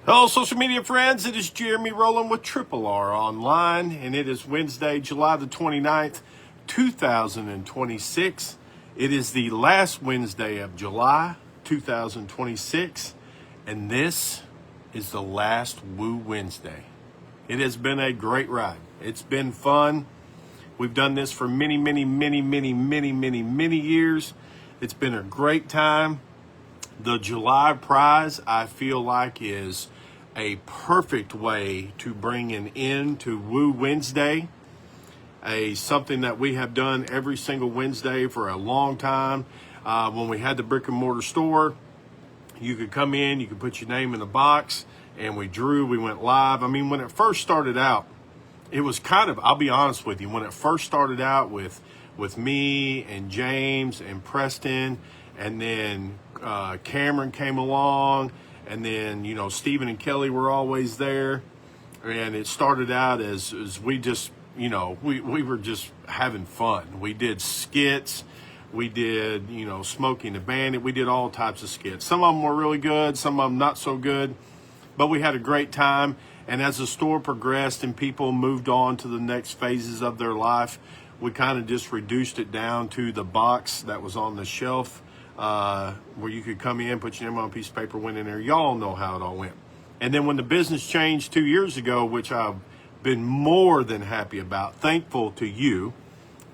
Hello, social media friends. It is Jeremy Rowland with Triple R Online, and it is Wednesday, July the 29th, 2026. It is the last Wednesday of July, 2026, and this is the last Woo Wednesday. It has been a great ride. It's been fun. We've done this for many years. It's been a great time. The July prize, I feel like, is a perfect way to bring an end to Woo Wednesday, something that we have done every single Wednesday for a long time. When we had the brick and mortar store, you could come in, you could put your name in the box, and we went live. I mean, when it first started out, it was kind of, I'll be honest with you, when it first started out with me and James and Preston, and then Cameron came along, and then, Stephen and Kelly were always there. And it started out as we just, we were just having fun. We did skits. We did, Smoking the Bandit. We did all types of skits. Some of them were really good, some of them not so good. But we had a great time. And as the store progressed and people moved on to the next phases of their life, we kind of just reduced it down to the box that was on the shelf, where you could come in, put your name on a piece of paper, went in there. Y'all know how it all went. And then when the business changed 2 years ago, which I've been more than happy about, thankful to you,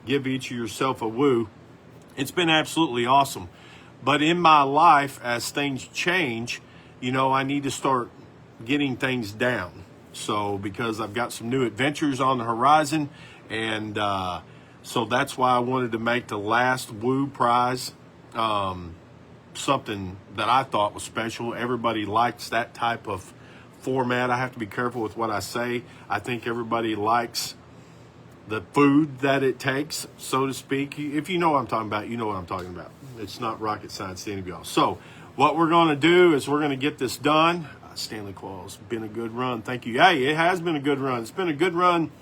give each of yourself a woo. It's been absolutely awesome. But in my life, as things change, I need to start getting things down. So because I've got some new adventures on the horizon, and so that's why I wanted to make the last Woo prize something that I thought was special. Everybody likes that type of format. I have to be careful with what I say. I think everybody likes the food that it takes, so to speak. If you know what I'm talking about, you know what I'm talking about. It's not rocket science to any of y'all. So what we're going to do is we're going to get this done. Stanley Qualls, been a good run. Thank you. Hey, it has been a good run. It's been a good run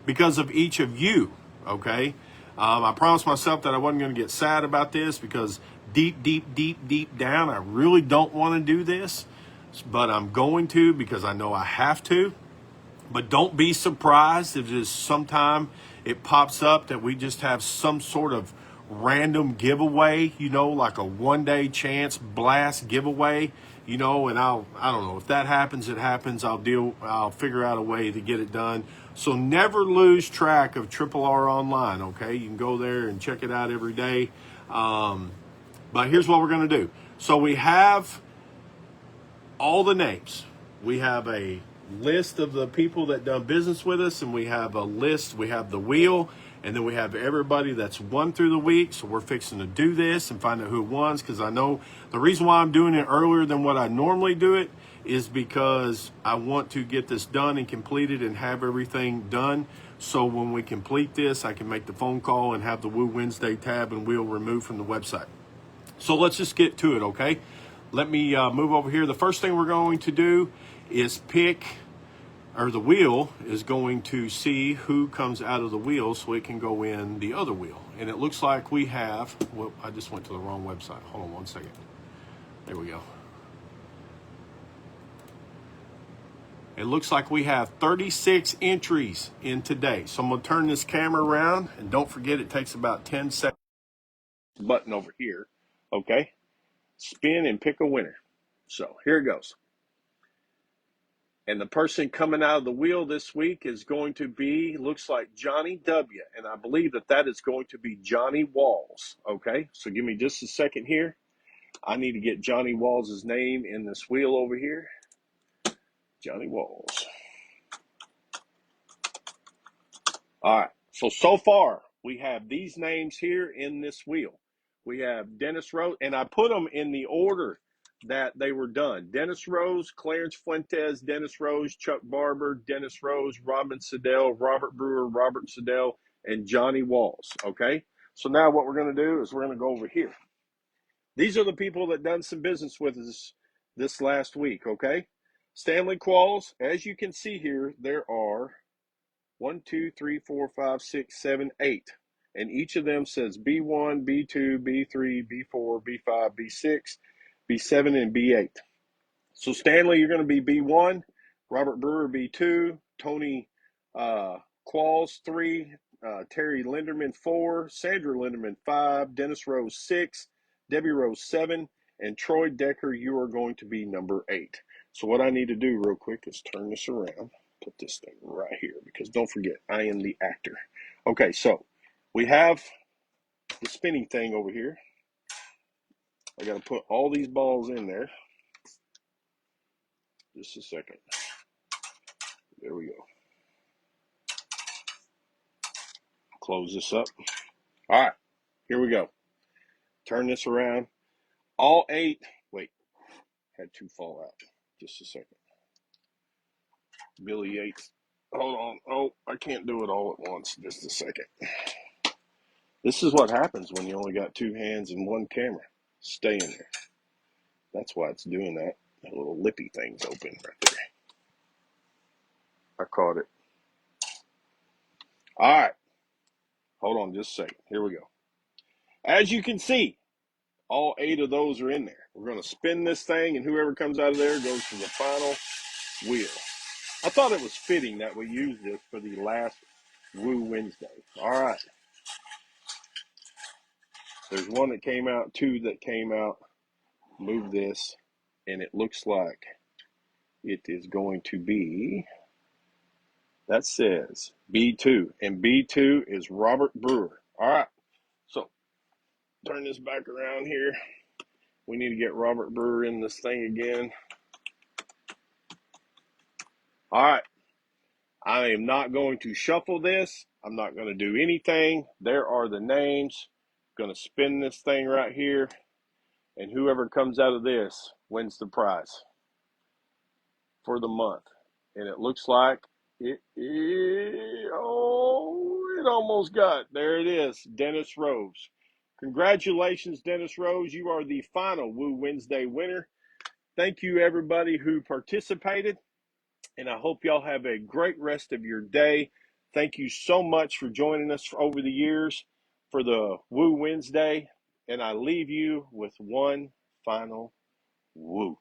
because of each of you, okay? I promised myself that I wasn't going to get sad about this because deep down, I really don't want to do this, but I'm going to because I know I have to. But don't be surprised if there's sometime it pops up that we just have some sort of random giveaway, like a one-day chance blast giveaway, and I don't know if that happens, it happens. I'll figure out a way to get it done. So never lose track of Triple R Online, okay? You can go there and check it out every day. But here's what we're going to do. So we have all the names. We have a list of the people that done business with us, and we have a list. We have the wheel, and then we have everybody that's won through the week. So we're fixing to do this and find out who won, because I know the reason why I'm doing it earlier than what I normally do it is because I want to get this done and completed and have everything done. So when we complete this, I can make the phone call and have the Woo Wednesday tab and wheel removed from the website. So let's just get to it, okay? Let me move over here. The first thing we're going to do is the wheel is going to see who comes out of the wheel so it can go in the other wheel. And it looks like we have, well, I just went to the wrong website. Hold on one second. There we go. It looks like we have 36 entries in today. So I'm going to turn this camera around, and don't forget it takes about 10 seconds. Button over here, okay? Spin and pick a winner. So here it goes. And the person coming out of the wheel this week is going to be, looks like Johnny W. And I believe that is going to be Johnny Walls. Okay, so give me just a second here. I need to get Johnny Walls' name in this wheel over here. Johnny Walls. All right, so far we have these names here in this wheel. We have Dennis Rose, and I put them in the order that they were done. Dennis Rose, Clarence Fuentes, Dennis Rose, Chuck Barber, Dennis Rose, Robin Siddell, Robert Brewer, Robert Siddell, and Johnny Walls, okay? So now what we're going to do is we're going to go over here. These are the people that done some business with us this last week, okay? Stanley Qualls, as you can see here, there are 1, 2, 3, 4, 5, 6, 7, 8. And each of them says B1, B2, B3, B4, B5, B6, B7, and B8. So Stanley, you're going to be B1, Robert Brewer B2, Tony Qualls 3, Terry Linderman 4, Sandra Linderman 5, Dennis Rose 6, Debbie Rose 7, and Troy Decker, you are going to be number 8. So what I need to do real quick is turn this around, put this thing right here, because don't forget, I am the actor. Okay, so we have the spinning thing over here. I got to put all these balls in there. Just a second. There we go. Close this up. All right, here we go. Turn this around. All 8. Wait, had 2 fall out. Just a second. Billy Yates. Hold on. Oh, I can't do it all at once. Just a second. This is what happens when you only got 2 hands and 1 camera. Stay in there. That's why it's doing that. That little lippy thing's open right there. I caught it. All right. Hold on just a second. Here we go. As you can see, all 8 of those are in there. We're going to spin this thing, and whoever comes out of there goes to the final wheel. I thought it was fitting that we used this for the last Woo Wednesday. All right. There's 1 that came out, 2 that came out. Move this, and it looks like it is going to be, that says B2, and B2 is Robert Brewer. All right. So turn this back around here. We need to get Robert Brewer in this thing again. All right. I am not going to shuffle this. I'm not going to do anything. There are the names. Going to spin this thing right here, and whoever comes out of this wins the prize for the month. And it looks like it almost got. There it is, Dennis Rose. Congratulations, Dennis Rose. You are the final Woo Wednesday winner. Thank you, everybody who participated. And I hope y'all have a great rest of your day. Thank you so much for joining us over the years for the Woo Wednesday. And I leave you with one final woo.